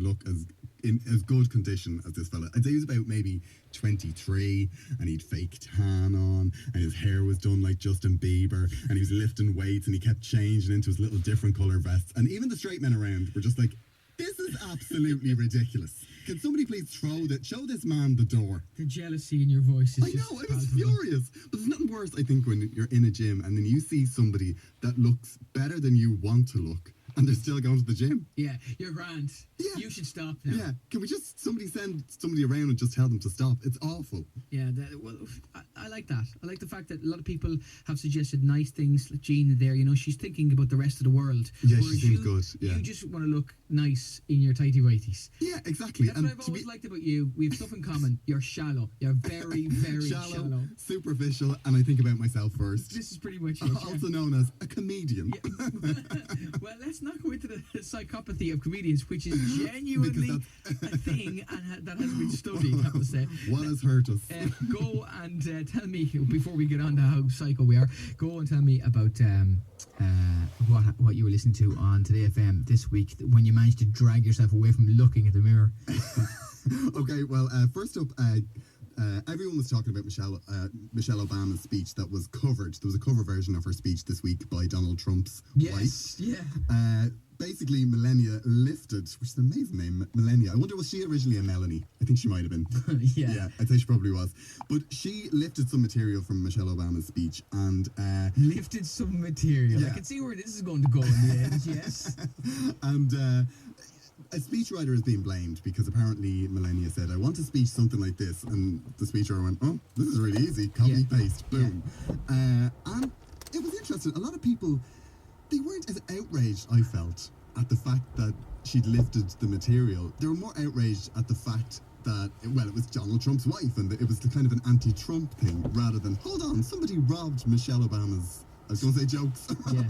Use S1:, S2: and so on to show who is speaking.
S1: look in as good condition as this fella. I'd say he was about maybe 23, and he'd fake tan on, and his hair was done like Justin Bieber, and he was lifting weights, and he kept changing into his little different colour vests. And even the straight men around were just like, this is absolutely ridiculous. Can somebody please show this man the door?
S2: The jealousy in your voice is
S1: I know, I was furious. But there's nothing worse, I think, when you're in a gym and then you see somebody that looks better than you want to look, and they're still going to the gym.
S2: Yeah, you're grand. Yeah. You should stop now.
S1: Yeah, can we just send somebody around and just tell them to stop? It's awful.
S2: Yeah, I like that. I like the fact that a lot of people have suggested nice things, like Jean there, she's thinking about the rest of the world.
S1: Yeah, she seems good. Yeah.
S2: You just want to look nice in your tighty-whities.
S1: Yeah, exactly.
S2: That's what I've always liked about you. We have stuff in common. You're shallow. You're very, very shallow.
S1: Superficial, and I think about myself first.
S2: This is pretty much it.
S1: Also known as a comedian.
S2: Yeah. Well, let's not go into the psychopathy of comedians, which is genuinely a thing and that has been studied, I have to say.
S1: What has hurt us?
S2: Go and tell me, before we get on to how psycho we are, go and tell me about what you were listening to on Today FM this week when you managed to drag yourself away from looking at the mirror.
S1: Okay, well, first up, everyone was talking about Michelle Obama's speech that was covered. There was a cover version of her speech this week by Donald Trump's wife.
S2: Yeah.
S1: Basically, Melania lifted, which is an amazing name, Melania. I wonder, was she originally a Melanie? I think she might have been.
S2: Yeah,
S1: I'd say she probably was. But she lifted some material from Michelle Obama's speech and...
S2: lifted some material? Yeah. I can see where this is going to go in the end, yes.
S1: And... a speechwriter is being blamed because apparently Melania said, I want to speech something like this. And the speechwriter went, oh, this is really easy. Copy, paste, boom. Yeah. And it was interesting. A lot of people... They weren't as outraged, I felt, at the fact that she'd lifted the material. They were more outraged at the fact that, it was Donald Trump's wife, and it was the kind of an anti-Trump thing, rather than, hold on, somebody robbed Michelle Obama's, I was going to say jokes. Yeah.